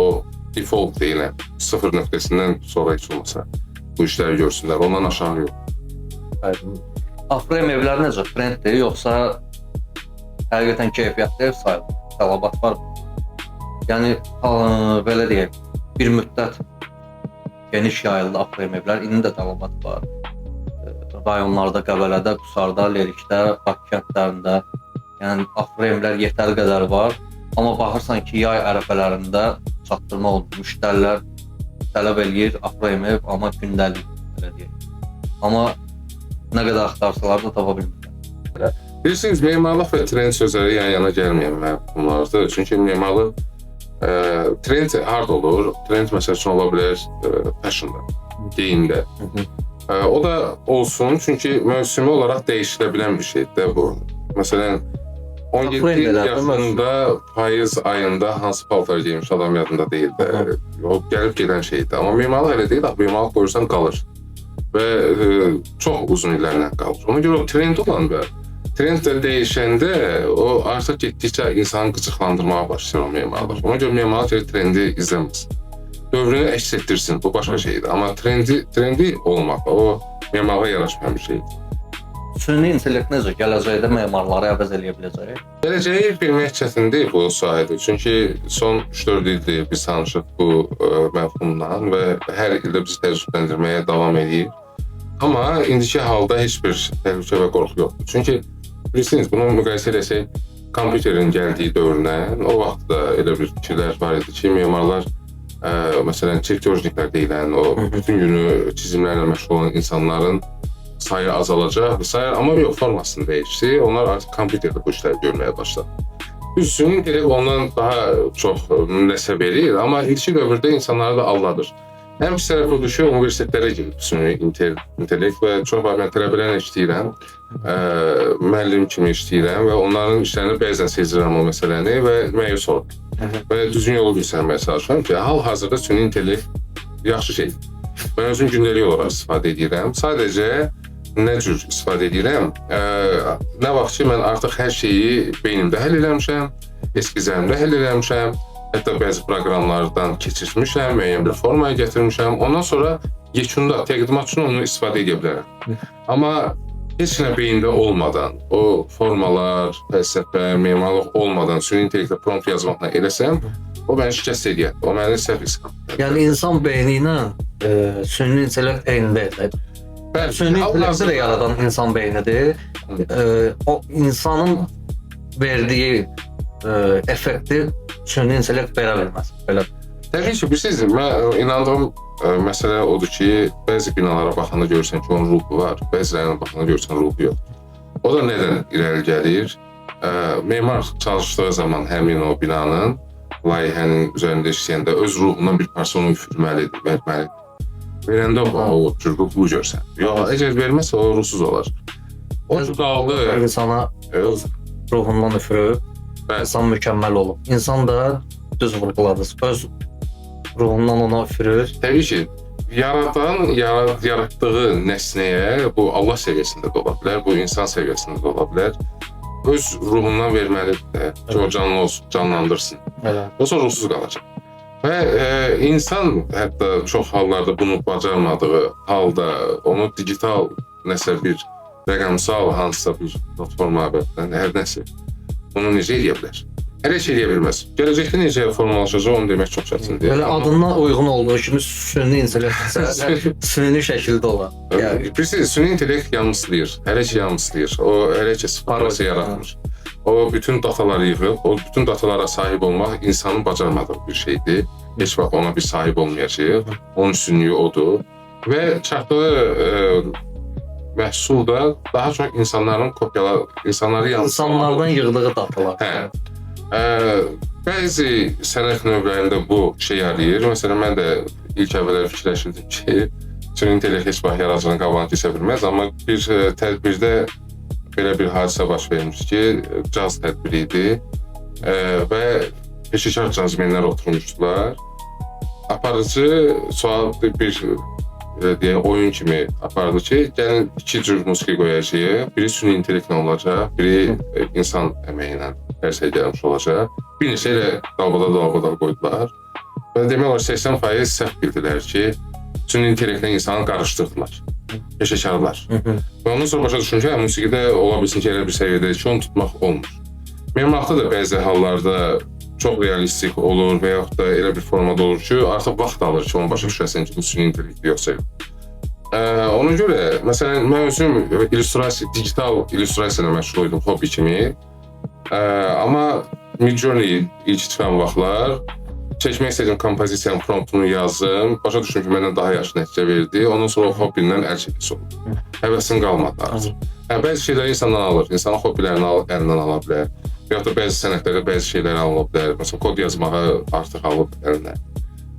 o default deyilən, sıfır nöqtəsindən sonra heç olmasa bu işləri görsünlər. Ondan aşağı yox. olsaydı. Afrem evləri necə trenddir, yoxsa həqiqətən keyfiyyətli ev sayılır? Tələbat var mı? Yəni belə deyək, bir müddət geniş yayıldı Afrem evlər, indi də tələbat var. Rayonlarda, Qəbələdə, Qusarda, Lerikdə, Bakı kəndlərində, yəni Afremlər yetəri qədər var. Amma baxırsan ki, yay ərəfələrində çatdırma olunur. Müştərilər tələb eləyir Afrem ev, amma gündəlik belə deyək. Amma nə qədər axtarsalar da tapa bilmirlər. Bilirsiniz, memarlıq və trend sözləri yan-yana gəlməyən məfhumlardır. Çünki memarlıq trend harda olur? Trend məsəl üçün ola bilər fashionda, geyimdə. O da olsun, çünki mövsümi olaraq dəyişilə bilən bir şeydir bu. Məsələn, 17 yaşında payız ayında hansı paltar giymiş adam yadında deyildi. O gəlib gedən şeydir. Amma memarlıq elə deyil, memarlıq qoyursan qalır. Və çox uzun illərlə qalır. Ona görə o trend olan və trend dəyişəndə o artıq getdikcə insanı qıcıqlandırmağa başlayır o memarlıq. Ona görə memarlıq trendi izləməsin. Dövrünü əks etdirsin, bu başqa şeydir. Amma trendi olmaq, o memarlığa yaraşmayan bir şeydir. Süni intellekt necə gələcəkdə memarları əvəz eləyə biləcək? Gələcəyi bilmək çətindir bu sahədə. Çünki son 3-4 ildir biz tanışıq bu məfhumla və hər ildə bizi təcrübələndirməyə davam edir. Amma indiki halda heç bir təhlükə və qorxu yoxdur. Çünki bilirsiniz, bunu müqayisə eləsək, kompüterin gəldiyi dövrdən o vaxtda elə bir fikirlər var idi ki, memarlar məsələn, çirkojniklər deyilən, o bütün günü çizimlərlə məşğul olan insanların sayı azalacaq və sayı, amma yox, formasını dəyişdi. Onlar artıq kompüterdə bu işləri görməyə başladı. Süni intellekt ondan daha çox nəsə verir, amma ilk dövrdə insanları da aldadır. Həm pis tərəf odur ki, universitetlərə girib süni intellekt və çox var, mən tələbələrlə işləyirəm, müəllim kimi işləyirəm və onların işlərini bəzən sezirəm o məsələni və məyus olur. Və düzgün yolu göstərməyə çalışıram ki, hal-hazırda süni intellekt yaxşı şeydir. Mən özüm gündəlik olaraq istifadə edirəm. Sadəcə nə cür istifadə edirəm? Nə vaxt ki, mən artıq hər şeyi beynimdə həll eləmişəm, eskizlərimdə həll eləmişəm, hətta bəzi proqramlardan keçirmişəm, müəyyən bir formaya gətirmişəm. Ondan sonra yekunda, təqdimat üçün onu istifadə edə bilərəm. Amma heç nə beyində olmadan, o formalar, fəlsəfə, memarlıq olmadan süni intellektlə prompt yazmaqla eləsəm, o məni şikəst edir. O məni səhv iskan. Yəni insan beyni ilə süni intellekt eyni deyil. Süni intellekti də yaradan insan beynidir. O insanın verdiyi effekti süni intellekt verə bilməz. Belə. Təbii ki, bilirsiniz, mən inandığım məsələ odur ki, bəzi binalara baxanda görürsən ki, onun ruhu var, bəzilərine baxanda görürsən ruhu yoxdur. O da nədən irəli gəlir? Memar çalışdığı zaman həmin o binanın, layihənin üzərində işləyəndə öz ruhundan bir parça onu üfürməlidir, verməlidir. Verəndə o cür ruhlu görsən. Yox, əgər verməsə o ruhsuz olar. O qaldı. İnsana öz ruhundan üfürüb, insan mükəmməl olub. İnsan da düz vurguladınız, öz ruhundan ona üfürür. Təbii ki, yaradan, yaratdığı nəsnəyə, bu Allah səviyyəsində də ola bilər, bu insan səviyyəsində də ola bilər. Öz ruhundan verməlidir də, ki, o canlı olsun, canlandırsın. Yoxsa ruhsuz qalacaq. Və insan hətta çox hallarda bunu bacarmadığı halda onu digital nəsə bir rəqəmsal hansısa bir platforma hər nəsə bunu necə edə bilər? Hər şey edə bilməz. Gələcəkdə necə formalaşacaq onu demək çox çətindir. Belə adından uyğun olduğu kimi süni intellekt süni şəkildə olar. Bilirsiniz, süni intellekt yamsılayır, hər şey yamsılayır. O hər şey sifarası yaratmır. O bütün dataları yığıb, o bütün datalara sahib olmaq insanın bacarmadığı bir şeydir. Heç vaxt ona bir sahib olmayacaq. Onun üstünlüyü odur. Və çıxartdığı məhsul da daha çox insanların insanları yansıtmaq. İnsanlardan yığdığı datalar. Bəzi sənət növlərində bu şey yarayır. Məsələn, mən də ilk əvvəllər fikirləşirdim ki, süni intellekt heç vaxt yaradıcının qabağını keçə bilməz, amma bir tədbirdə belə bir hadisə baş vermiş ki, caz tədbiri idi və peşəkar cazmenlər oturmuşdular. Aparıcı sual bir oyun kimi apardı ki, gəlin iki cür musiqi qoyacağıq. Biri süni intellektlə olacaq, biri insan əməyi ilə dərsəyə gəlmiş olacaq. Bir neçə ilə dalbada qoydular. Və demək olar 80% səhv bildilər ki, süni intellektlə insanı qarışdırdılar. peşəkarlar. Və ondan sonra başa düşdüm ki, musiqidə ola bilsin ki, elə bir səviyyədə ki, onu tutmaq olmur. Memarlıqda da bəzi hallarda çox realistik olur və yaxud da elə bir formada olur ki, artıq vaxt alır ki, onu başa düşəsən ki, bu süni intellekt yoxsa yox. Ona görə, məsələn, mən özüm digital illüstrasiya ilə məşğul idim hobbi kimi. Amma Midjourney ilk çıxan vaxtlar çəkmək istədiyim kompozisiyanın promptunu yazdım. Başa düşdüm ki, məndən daha yaxşı nəticə verdi. Ondan sonra o hobbindən əl çəkisi oldu. Həvəsim qalmadı artıq. Bəzi şeyləri insandan alır, insanın hobbilərini əlindən ala bilər. Və ya da bəzi sənətlərdə bəzi şeylər alınıb bilər. Məsələn, kod yazmağı artıq alıb əlinə.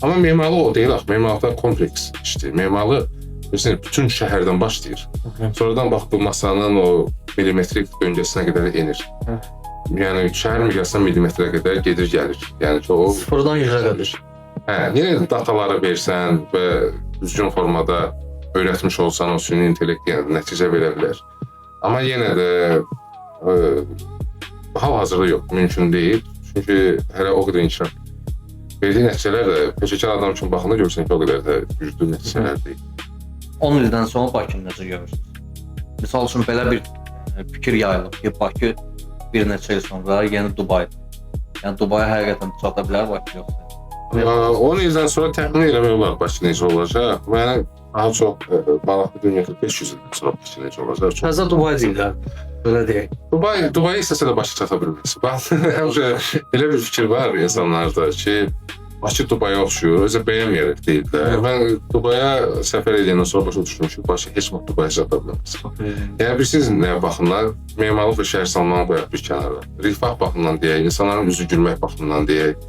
Amma memarlıq o deyil axı. Memarlıqda kompleks işdir. Memarlıq bütün şəhərdən başlayır. Sonradan bax bu masanın o milimetrik döngəsinə qədər enir. Yəni şəhər miqyasından millimetrə qədər gedir gəlir. Yəni ki o Sıfırdan 100-ə qədər. Yenə dataları versən və düzgün formada öyrətmiş olsan o süni intellekt yəni nəticə verə bilər. Amma yenə də hal-hazırda yox, mümkün deyil. Çünki hələ o qədər inkişaf verdiyi nəticələr də peşəkar adam üçün baxanda görürsən ki, o qədər də güclü nəticələr deyil. 10 ildən sonra Bakını necə görürsünüz? Misal üçün belə bir fikir yayılıb ki, Bakı bir neçə il sonra yeni Dubaydır. Yəni Dubaya həqiqətən çata bilər Bakı yoxsa? 10 ildən sonra təxmin eləmək olar Bakı necə olacaq. Mənə daha çox maraqlı dünyada 500 ildən sonra Bakı necə olacaq. Təzə Dubay deyirlər, belə deyək. Dubay istəsə də Bakı çata bilməz. Həmişə elə bir fikir var insanlarda ki, Bakı Dubaya oxşuyur, özə bəyənməyərək deyirlər. Mən Dubaya səfər edəndən sonra başa düşdüm ki, Bakı heç vaxt Dubaya çata bilməz. Yəni bilirsiniz nəyə baxımdan? Memarlıq və şəhərsalmanı qoyaq bir kənara. Rifah baxımından deyək, insanların üzü gülmək baxımından deyək.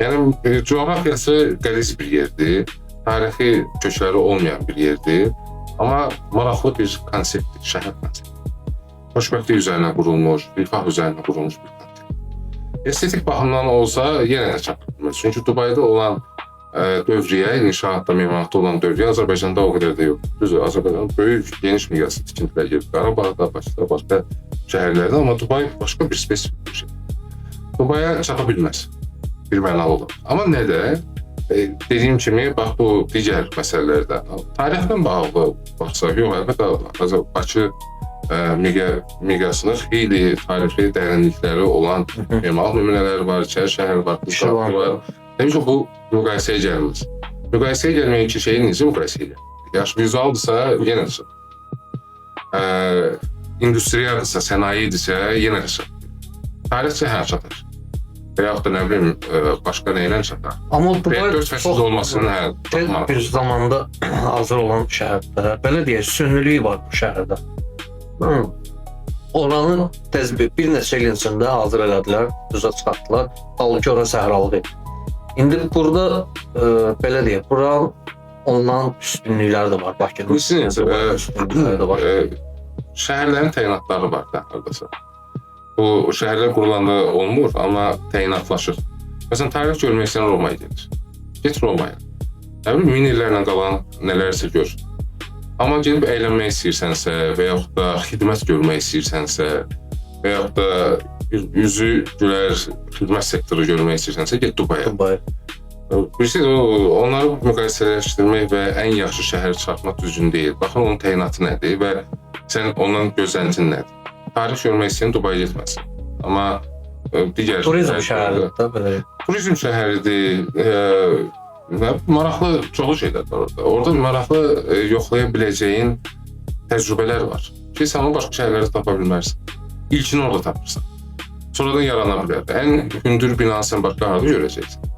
Yəni coğrafiyası qəliz bir yerdir, tarixi kökləri olmayan bir yerdir, amma maraqlı bir konseptdir, şəhər konsepti. Xoşbəxtlik üzərinə qurulmuş, rifah üzərinə qurulmuş bir konsept. Estetik baxımdan olsa yenə də çata bilməz. Çünki Dubayda olan dövriyyə, inşaatda, memarlıqda olan dövriyyə Azərbaycanda o qədər də yox. Düzdür, Azərbaycanın böyük, geniş miqyaslı tikintilər gedir. Qarabağda, Bakıda, başqa şəhərlərdə, amma Dubay başqa bir spesifik bir şey. Dubaya çata bilməz. Bir mənalı olur. Amma nədə? Dediyim kimi, bax bu digər məsələlərdə tarixlə bağlı baxsaq, yox, əlbəttə Bakı miqyasında xeyli tarixi dərinlikləri olan memarlıq nümunələri var, şəhər var, qısaltı var. Demək ki, bu müqayisəyə gəlməz. Müqayisəyə gəlməyən iki şeyi necə müqayisəyə gəlir? Yaxşı, vizualdırsa, yenə də çatır. İndustriyadırsa, sənayedirsə, yenə də çatır. Tarixçə hə çatır. Və yaxud da nə bilim, başqa nə ilə çatar. Amma Dubay çox olmasının bir zamanda hazır olan şəhərdə, belə deyək, sünnülük var bu şəhərdə. Oranı bir neçə il içində hazır elədilər, düzə çıxartdılar, halbuki ora səhralı deyil. İndi burada, belə deyək, buranın ondan üstünlükləri də var, Bakının üstünlükləri də var. Şəhərlərin təyinatları var da, haradasa. Bu şəhərlər qurulanda olmur, amma təyinatlaşır. Məsələn, tarix görmək istəyən Romaya gedir. Get Romaya. Nə bilim, 1000 illərlə qalan nələrsə gör. Amma gedib əylənmək istəyirsənsə və yaxud da xidmət görmək istəyirsənsə və yaxud da üzü gülər xidmət sektoru görmək istəyirsənsə, get Dubaya. Bilirsiniz, onları müqayisələşdirmək və ən yaxşı şəhər çıxartmaq düzgün deyil. Baxın, onun təyinatı nədir və sən ondan gözləntin nədir? Tarix görmək istəyən Dubaya getməsin. Amma digər turizm şəhəridir də belə. Turizm şəhəridir. Maraqlı çoxlu şeylər var orada. Orada maraqlı yoxlaya biləcəyin təcrübələr var. Ki, sən onu başqa şəhərlərdə tapa bilmərsən. İlkini orada tapırsan. Sonradan yarana bilər. Ən hündür binanı sən başqa harada görəcəksən.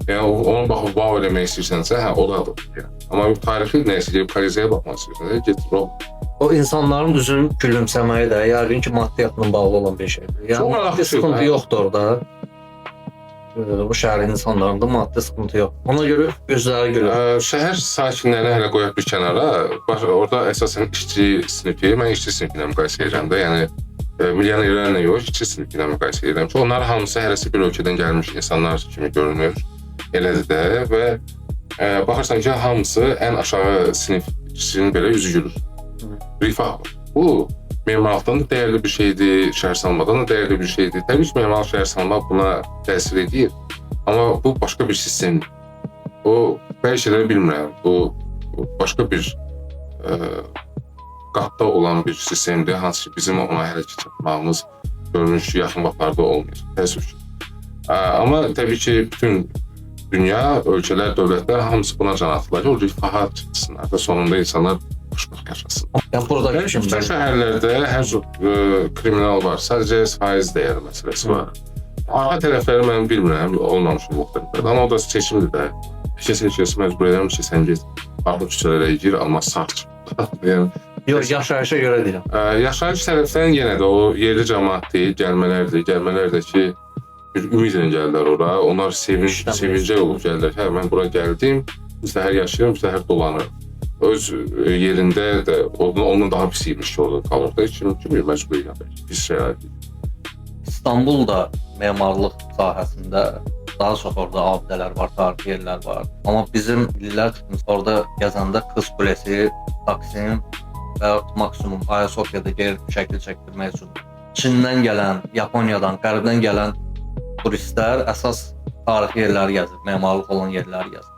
Yəni, onu baxıb wow eləmək istəyirsənsə, hə, o da adır. Amma tarixi nəyəsə gəlib Korizəyə baxmaq istəyirsənsə, get Roma. O insanların üzünün gülümsəməyi də yəqin ki, maddiyatla bağlı olan bir şeydir. Yəni, maddi sıxıntı yoxdur orada. Bu şəhərin insanlarında maddi sıxıntı yox. Ona görə gözləri gülür. Şəhər sakinlərini hələ qoyaq bir kənara. Orada əsasən işçi sinifi, mən işçi sinifi ilə müqayisə edirəm də. Yəni milyonerlərlə yox, işçi sinifi ilə müqayisə edirəm ki, onlar hamısı hərəsi bir ölkədən gəlmiş insanlar kimi görünür. Elədir də və baxırsan ki, hamısı ən aşağı sinif işçinin belə üzü gülür. Rifah var. Bu memarlıqdan da dəyərli bir şeydir, şəhərsalmadan da dəyərli bir şeydir. Təbii ki, memarlıq, şəhərsalma buna təsir edir. Amma bu başqa bir sistemdir. O, bəzi şeyləri bilmirəm. Bu başqa bir qatda olan bir sistemdir, hansı ki bizim ona hələ ki çatmağımız görünüş yaxın vaxtlarda olmayacaq. Təəssüf ki. Amma təbii ki, bütün dünya, ölkələr, dövlətlər hamısı buna can atırlar ki, o rifaha çıxsınlar və sonunda insanlar xoşbəxt yaşasın. Yəni burada Bütün şəhərlərdə hər cür kriminal var, sadəcə faiz dəyəri məsələsi var. Arxa tərəfləri mən bilmirəm, olmamışım müxtəliflər. Amma o da seçimdir də. Seçilməsi məcbur edirəm ki, sən get, arxa küçələrə gir, amma sağ çıx. Yəni, yox, yaşayışa görə deyirəm. yaşayış tərəfdən yenə də o yerli cəmaatdır, gəlmələr də ki, bir ümidlə gəlirlər ora. Onlar sevincə olub gəlirlər. Hə, mən bura gəldim, biz də hər yaşayıram, biz də hər dolanırım. Öz yerində də ondan daha pis imiş ki, orada qalır da. Kim məcbur edirəm, pis şeylər. İstanbulda memarlıq sahəsində daha çox orada abidələr var, tarixi yerlər var. Amma bizim illər çıxmış orada gəzəndə Qız Kulesi, Taksim və maksimum Ayasofya'da gəlib şəkil çəkdirmək üçün Çindən gələn, Yaponiyadan, Qərbdən gələn turistlər əsas tarixi yerləri gəzir, memarlıq olan yerləri gəzir.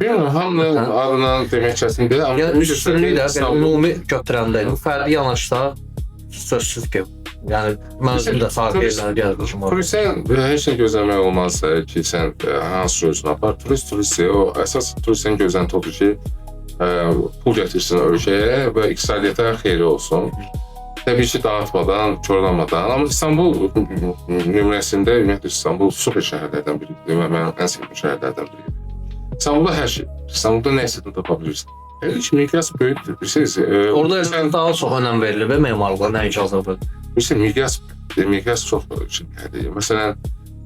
Bilmirəm, hamının adından demək çətindir. Yəni üstünlük də ümumi götürəndə, fərdi yanaşsa sözsüz ki, yəni mənzil də tarixi yerləri gəzmişim orada. Turistdən heç nə gözləmək olmaz ki, sən hansı sözünü apar. Turistdir, o əsas turistdən gözlənti odur ki, pul gətirsin ölkəyə və iqtisadiyyata xeyri olsun. Təbii ki, dağıtmadan, korlamadan. Amma İstanbul nümunəsində, ümumiyyətlə İstanbul super şəhərlərdən biridir və mənim ən sevdiyim şəhərlərdən biridir. İstanbulda hər şey, İstanbulda nə istədin tapa bilirsən. Miqyas böyükdür, bilirsiniz. Orada daha çox önəm verilir və memarlığa nəinki Azərbaycan. Bilirsiniz, miqyas çox şeydir. Məsələn,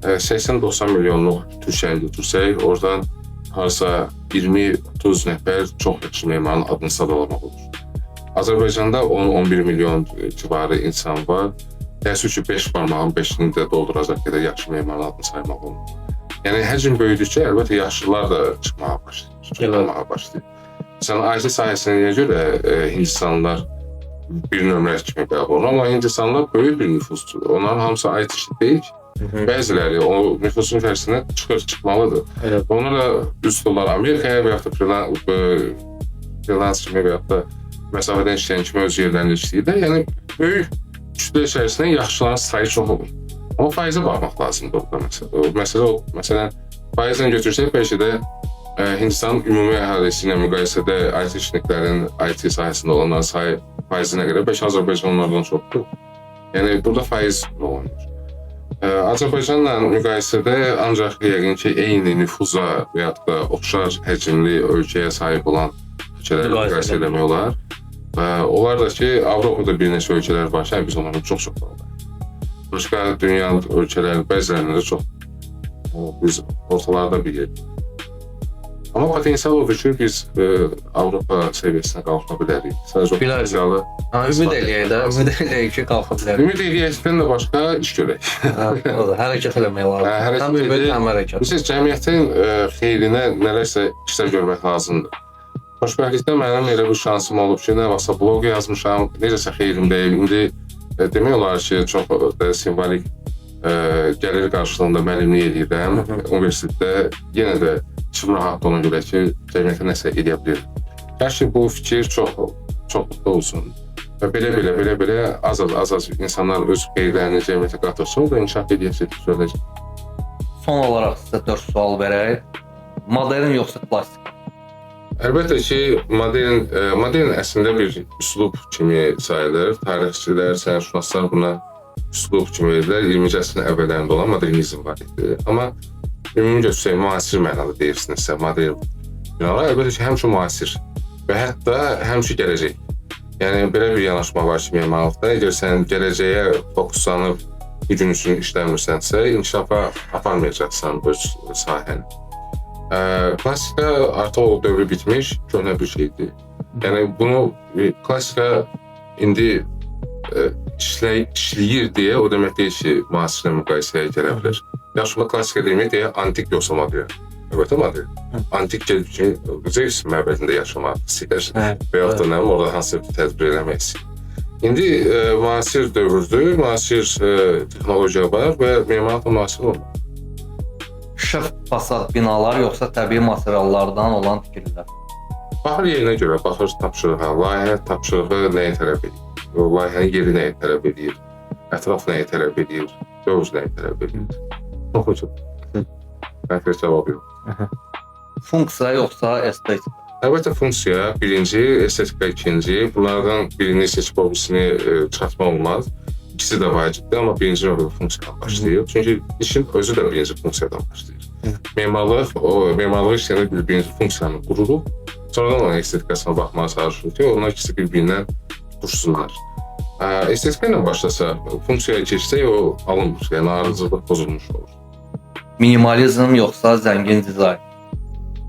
80-90 milyonluq Türkiyəni götürsək, oradan harasa 20-30 nəfər çox yaxşı memarın adını sadalamaq olur. Azərbaycanda 10-11 milyon civarı insan var. Təəssüf ki, 5 barmağın 5-ini də dolduracaq qədər yaxşı memarın adını saymaq olmur. Yəni, həcm böyüdükcə, əlbəttə, yaşlılar da çıxmağa başlayır. Məsələn, IT sahəsində görə Hindistanlılar bir nömrə kimi qəbul olunur, amma Hindistanlılar böyük bir nüfusdur. Onların hamısı IT işi deyil ki. Bəziləri o nüfusun içərisinə çıxmalıdır. Onlar da üstünlər Amerikaya və yaxud da freelance kimi və yaxud da məsafədən işləyən kimi öz yerlərində işləyirlər. Yəni, böyük kütlə içərisində yaxşıların sayı çox olur. Amma faizə baxmaq lazımdır orada məsələ. Məsələn, faizlə götürsək, bəlkə də Hindistanın ümumi əhalisi ilə müqayisədə IT işçiliklərin, IT sahəsində olanların sayı faizinə görə bəlkə Azərbaycan onlardan çoxdur. Yəni, burada faiz olunur. Azərbaycanla müqayisədə ancaq yəqin ki, eyni nüfuza və yaxud da oxşar həcmli ölkəyə sahib olan ölkələrlə müqayisə eləmək olar. Onlar da ki, Avropada bir neçə ölkələr var ki, biz onların çox var. Başqa dünya ölkələri, bəzilərində çox biz ortalarda bir yer. Amma potensial odur ki, biz Avropa səviyyəsinə qalxa bilərik. Sadəcə o potensialı... Ümid eləyək ki, qalxa bilərik. Ümid eləyəkdən də başqa iş görək. Hərəkət eləmək lazım. Həm ümid, həm hərəkət. Bilirsiniz, cəmiyyətin xeyrinə nələrsə işlər görmək lazımdır. Xoşbəxtlikdən mənim elə bir şansım olub ki, nə vaxtsa bloq yazmışam, necəsə xeyrim deyil. İndi demək olar ki, çox simvolik gəlir qarşılığında müəllimlik edirəm. Universitetdə yenə də içim rahat ona görə ki, cəmiyyətə nəsə edə bilir. Hər ki, bu fikir çoxluqda olsun. Və belə az insanlar öz qeyrlərini cəmiyyətə qatırsa, o da inkişaf edəcək, söyləyəcək. Son olaraq sizə 4 sual verək. Modern yoxsa klassik? Əlbəttə ki, modern əslində bir üslub kimi sayılır. Tarixçilər, sənətşünaslar buna üslub kimi verirlər. 20-ci əsrin əvvəllərində olan modernizm var idi. Amma ümumi götürsək, müasir mənalı deyirsinizsə, modern binalar əlbəttə ki, həmişə müasir və hətta həmişə gələcək. Yəni, belə bir yanaşma var ki, memarlıqda. Əgər sən gələcəyə fokuslanıb bir gün üçün işləmirsənsə, inkişafa aparmayacaqsan öz sahəni. Klasika artıq o dövrü bitmiş, köhnə bir şeydir. Yəni, bunu klasika indi işləyir deyə o demək deyil ki, müasirlə müqayisəyə gələ bilər. Yaxşı, klasika demək deyə antik yoxsa modern. Əlbəttə modern. Antik ki, Zeus məbədində yaşamaq istəyir və yaxud da orada hansı bir tədbir eləmək istəyir. İndi müasir dövrdür, müasir texnologiya var və memarlıq müasir olmur. Şıx fasad binalar yoxsa təbii materiallardan olan tikililər? Baxır yerinə görə, baxır tapşırığa, layihə tapşırığı nəyə tələb edir? O layihənin yeri nəyə tələb edir? Ətraf nəyə tələb edir? Dövr nəyə tələb edir? Çox ucuz. Konkret cavab yox. Funksiya yoxsa estetika? Əlbəttə funksiya birinci, estetika ikinci. Bunlardan birini seçib o birisini çıxartmaq olmaz. İkisi də vacibdir, amma birinci növbədə funksiyadan başlayır. Çünki işin özü də birinci funksiyadan başlayır. Memarlıq işləyəndə birinci funksiyanı qururuq, sonradan onun estetikasına baxmağa çalışırıq ki, onlar ikisi bir-birindən tutuşsunlar. Estetika ilə başlasa, funksiyaya keçsək o alınmır, yəni arıcılıq pozulmuş olur. Minimalizm yoxsa zəngin dizayn?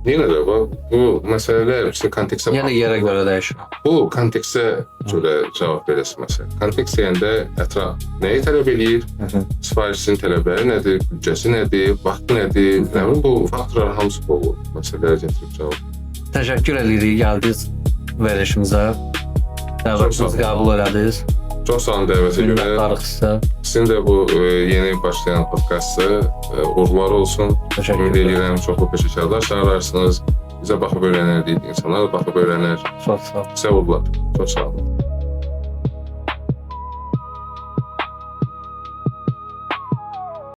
Yenə də bu məsələlər hepsi kontekstə Yəni yerə görə dəyişir. Bu kontekstə görə cavab verəsi məsələ. Kontekst deyəndə ətraf nəyi tələb edir? Sifarişçinin tələbləri nədir? Büdcəsi nədir? Vaxtı nədir? Nə bilim bu faktorlar hamısı bu məsələlərə gətirib cavab. Təşəkkür edirik gəldiniz verilişimizə. Dəvətimizi qəbul elədiniz. Çox sağ olun dəvətə görə. Minnətdarıq sizə. Sizin də bu yeni başlayan podkastı uğurlar olsun. Təşəkkür Ümid edirəm çoxlu peşəkarlar çağırarsınız. Bizə baxıb öyrənər deyil insanlar, baxıb öyrənər. Çox sağ olun. Sizə uğurlar. Çox sağ olun.